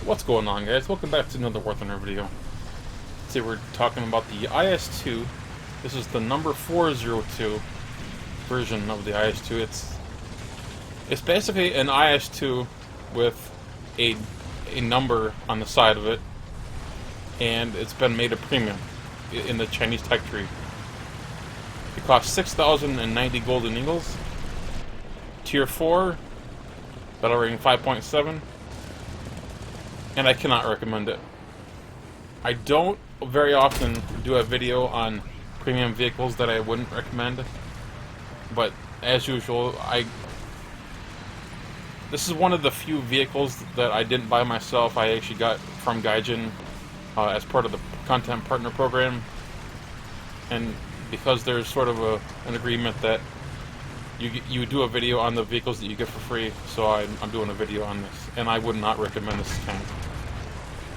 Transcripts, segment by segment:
What's going on, guys? Welcome back to another War Thunder video. Today we're talking about the IS-2. This is the number 402 version of the IS-2. It's basically an IS-2 with a number on the side of it, and it's been made a premium in the Chinese tech tree. It costs 6,090 golden eagles. Tier 4, battle rating 5.7. And I cannot recommend it. I don't very often do a video on premium vehicles that I wouldn't recommend, but as usual, this is one of the few vehicles that I didn't buy myself. I actually got from Gaijin as part of the content partner program, and because there's sort of an agreement that you do a video on the vehicles that you get for free, so I'm doing a video on this, and I would not recommend this tank.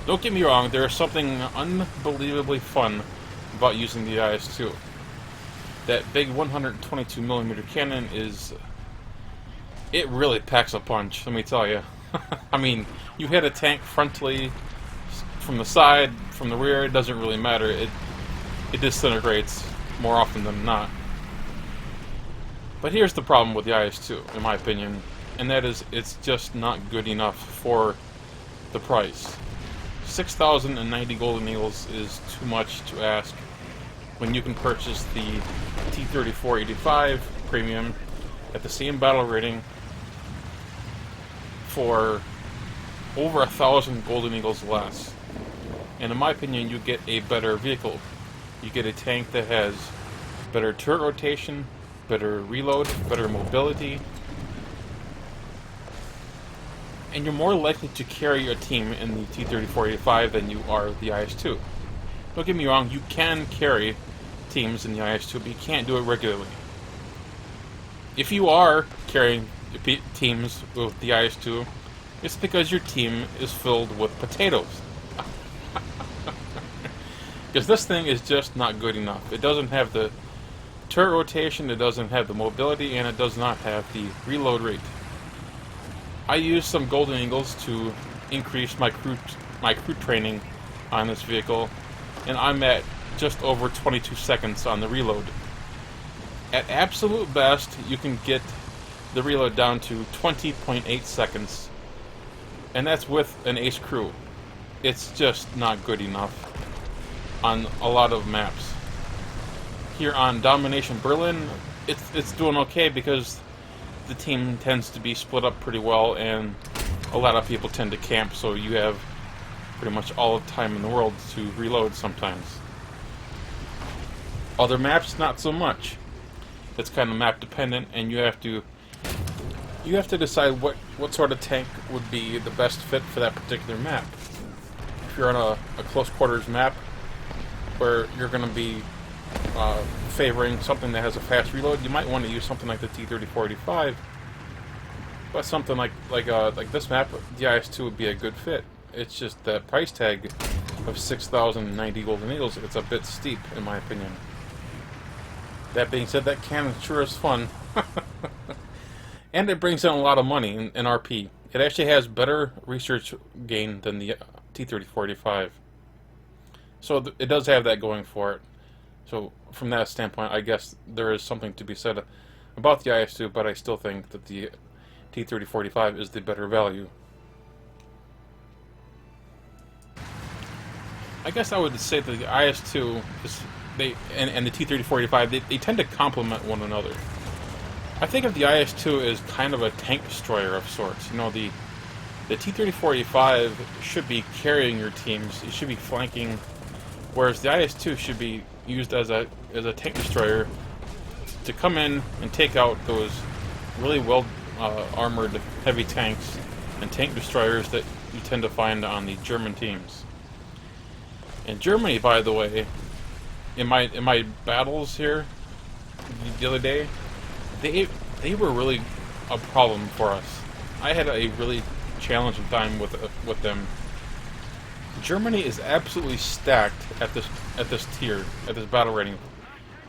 Don't get me wrong, there is something unbelievably fun about using the IS-2. That big 122mm cannon it really packs a punch, let me tell you. I mean, you hit a tank frontally, from the side, from the rear, it doesn't really matter. It disintegrates more often than not. But here's the problem with the IS-2, in my opinion, and that is it's just not good enough for the price. 6,090 golden eagles is too much to ask when you can purchase the T-3485 premium at the same battle rating for over 1,000 golden eagles less. And in my opinion, you get a better vehicle. You get a tank that has better turret rotation, better reload, better mobility, and you're more likely to carry a team in the T-3485 than you are the IS-2. Don't get me wrong, you can carry teams in the IS-2, but you can't do it regularly. If you are carrying teams with the IS-2, it's because your team is filled with potatoes. Because this thing is just not good enough. It doesn't have the turret rotation, it doesn't have the mobility, and it does not have the reload rate. I used some golden eagles to increase my crew training on this vehicle, and I'm at just over 22 seconds on the reload. At absolute best, you can get the reload down to 20.8 seconds, and that's with an ace crew. It's just not good enough on a lot of maps. Here on Domination Berlin, it's doing okay because the team tends to be split up pretty well, and a lot of people tend to camp, so you have pretty much all the time in the world to reload sometimes. Other maps, not so much. It's kind of map dependent, and you have to decide what sort of tank would be the best fit for that particular map. If you're on a close quarters map where you're going to be favoring something that has a fast reload, you might want to use something like the T-3485. But something like this map, the IS-2 would be a good fit. It's just the price tag of 6,090 golden eagles. It's a bit steep, in my opinion. That being said, that cannon sure is fun, and it brings in a lot of money in RP. It actually has better research gain than the T-3485. So it does have that going for it. So from that standpoint, I guess there is something to be said about the IS-2, but I still think that the T-3485 is the better value. I guess I would say that the IS-2 and the T-3485, they tend to complement one another. I think of the IS-2 as kind of a tank destroyer of sorts. You know, the T-3485 should be carrying your teams. It should be flanking, whereas the IS-2 should be used as a tank destroyer to come in and take out those really well armored heavy tanks and tank destroyers that you tend to find on the German teams. In Germany, by the way, in my battles here the other day, they were really a problem for us. I had a really challenging time with them. Germany is absolutely stacked at this tier, at this battle rating.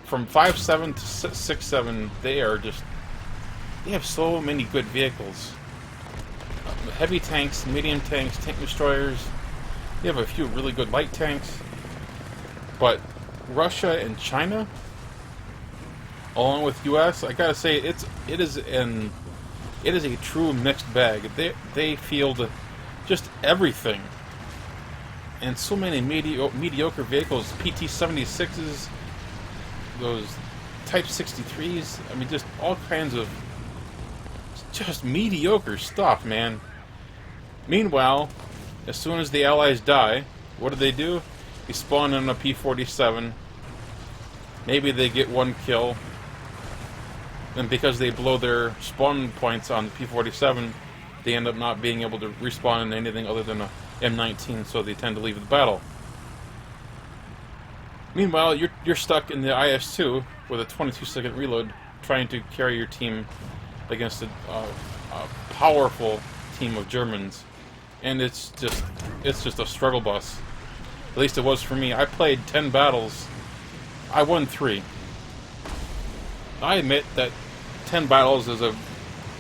From 5.7 to 6.7, they have so many good vehicles. heavy tanks, medium tanks, tank destroyers. You have a few really good light tanks. But Russia and China, along with U.S., I gotta say it is a true mixed bag. They field just everything, and so many mediocre vehicles, PT-76s, those Type 63s. I mean, just all kinds of just mediocre stuff, man. Meanwhile, as soon as the Allies die, what do? They spawn in a P-47. Maybe they get one kill. And because they blow their spawn points on the P-47, they end up not being able to respawn in anything other than a M19, so they tend to leave the battle. Meanwhile, you're stuck in the IS-2 with a 22-second reload, trying to carry your team against a powerful team of Germans, and it's just a struggle bus. At least it was for me. I played 10 battles. I won 3. I admit that 10 battles is a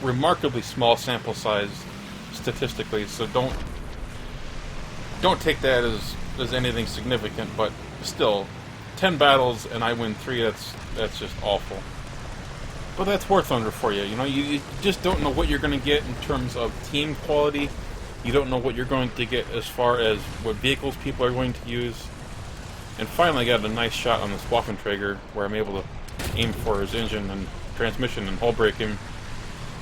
remarkably small sample size statistically, so don't take that as anything significant, but still, 10 battles and I win 3, that's just awful. But that's War Thunder for you. You know, you just don't know what you're going to get in terms of team quality. You don't know what you're going to get as far as what vehicles people are going to use. And finally I got a nice shot on this Waffenträger where I'm able to aim for his engine and transmission and hull break him.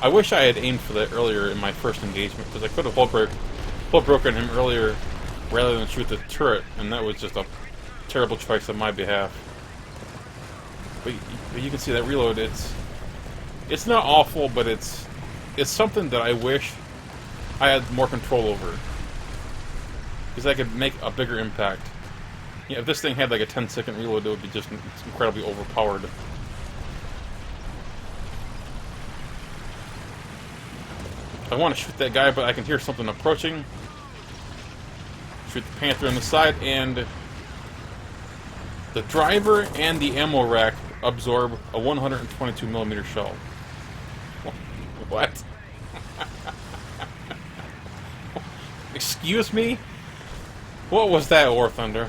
I wish I had aimed for that earlier in my first engagement, because I could have hull broken him earlier rather than shoot the turret, and that was just a terrible choice on my behalf. But you can see that reload, it's not awful, but it's something that I wish I had more control over, because I could make a bigger impact. Yeah, if this thing had like a 10-second reload, it would be just incredibly overpowered. I want to shoot that guy, but I can hear something approaching. Shoot the Panther in the side, and the driver and the ammo rack absorb a 122mm shell. What? Excuse me? What was that, War Thunder?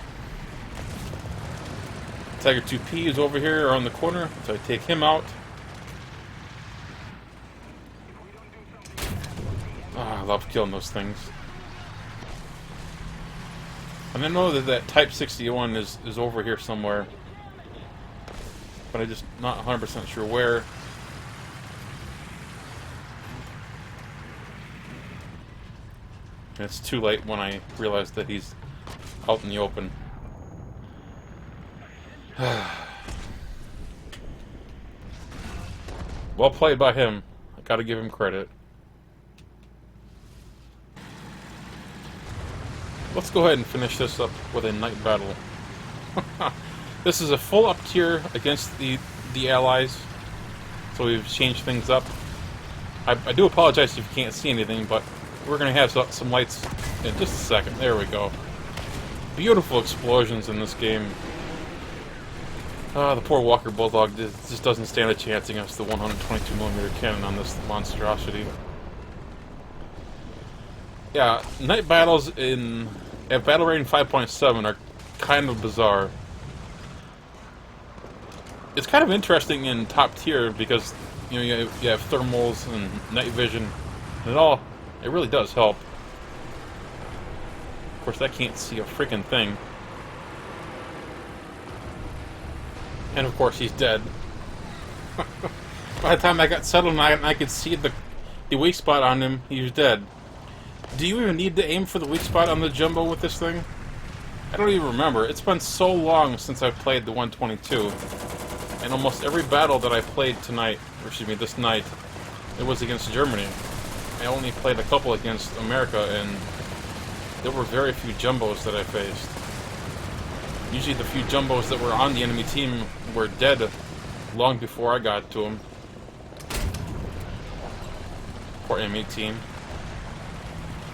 Tiger 2P is over here on the corner, so I take him out. I love killing those things. And I know that Type 61 is over here somewhere, but I'm just not 100% sure where. And it's too late when I realize that he's out in the open. Well played by him. I gotta give him credit. Let's go ahead and finish this up with a night battle. This is a full up tier against the Allies, so we've changed things up. I do apologize if you can't see anything, but we're going to have some lights in just a second. There we go. Beautiful explosions in this game. The poor Walker Bulldog just doesn't stand a chance against the 122mm cannon on this monstrosity. Yeah, night battles at battle rating 5.7 are kind of bizarre. It's kind of interesting in top tier because you have thermals and night vision, and it really does help. Of course, I can't see a freaking thing. And of course, he's dead. By the time I got settled and I could see the weak spot on him, he was dead. Do you even need to aim for the weak spot on the Jumbo with this thing? I don't even remember. It's been so long since I played the 122. And almost every battle that I played this night, it was against Germany. I only played a couple against America, and there were very few Jumbos that I faced. Usually the few Jumbos that were on the enemy team were dead long before I got to them. Poor M18.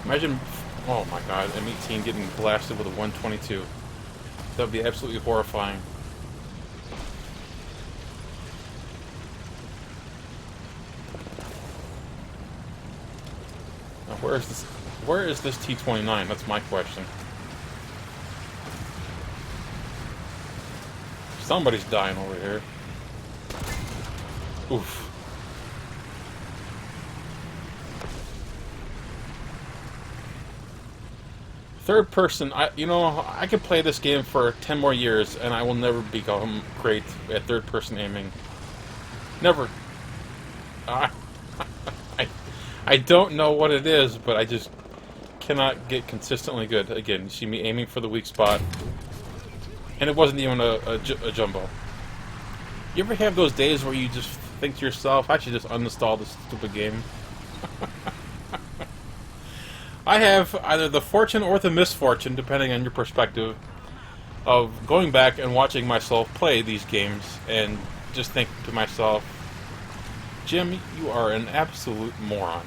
Imagine, oh my god, M18 getting blasted with a 122. That would be absolutely horrifying. Now, Where is this? Where is this T-29? That's my question. Somebody's dying over here. Oof. Third person, I could play this game for 10 more years and I will never become great at third person aiming. Never. I don't know what it is, but I just cannot get consistently good. Again, you see me aiming for the weak spot. And it wasn't even a jumbo. You ever have those days where you just think to yourself, I should just uninstall this stupid game? I have either the fortune or the misfortune, depending on your perspective, of going back and watching myself play these games and just think to myself, Jim, you are an absolute moron.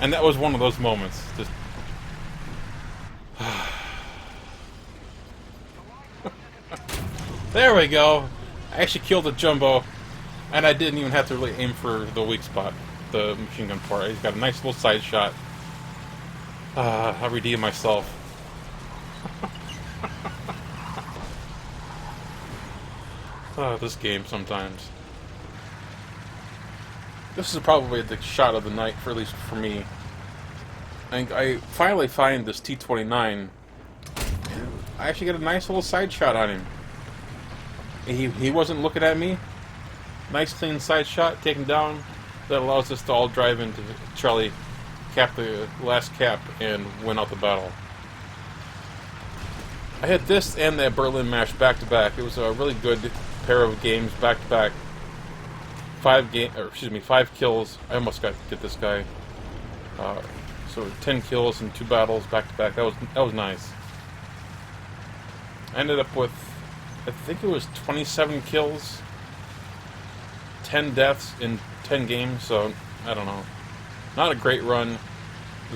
And that was one of those moments. Just there we go. I actually killed a jumbo, and I didn't even have to really aim for the weak spot, the machine gun part. He's got a nice little side shot. I redeemed myself. This game sometimes. This is probably the shot of the night, for at least for me. I finally find this T-29, and I actually get a nice little side shot on him. He wasn't looking at me. Nice clean side shot, taken down. That allows us to all drive into Charlie, cap the last cap, and win out the battle. I hit this and that Berlin match back to back. It was a really good pair of games back to back. 5 kills. I almost got to get this guy. So 10 kills in 2 battles back to back. That was nice. I ended up with, I think it was 27 kills, 10 deaths in 10 games. So I don't know. Not a great run.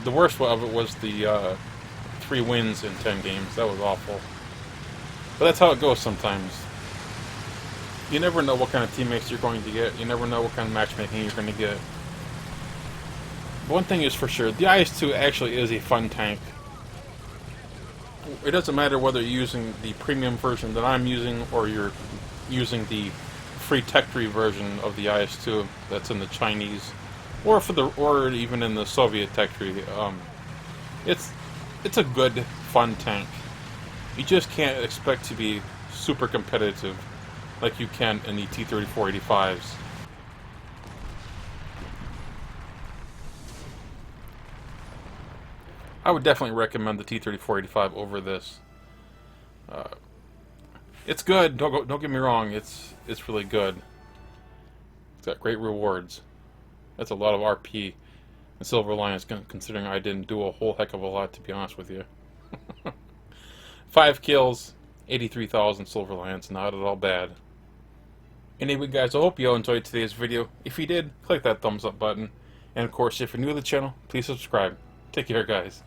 The worst of it was the 3 wins in 10 games. That was awful. But that's how it goes sometimes. You never know what kind of teammates you're going to get. You never know what kind of matchmaking you're going to get. But one thing is for sure, the IS-2 actually is a fun tank. It doesn't matter whether you're using the premium version that I'm using or you're using the free tech tree version of the IS-2 that's in the Chinese, or even in the Soviet tech tree. It's a good, fun tank. You just can't expect to be super competitive like you can in the T-3485s. I would definitely recommend the T-3485 over this. It's good. Don't get me wrong. It's really good. It's got great rewards. That's a lot of RP and Silver Lions, considering I didn't do a whole heck of a lot, to be honest with you. 5 kills, 83,000 Silver Lions. Not at all bad. Anyway, guys, I hope you all enjoyed today's video. If you did, click that thumbs up button. And of course, if you're new to the channel, please subscribe. Take care, guys.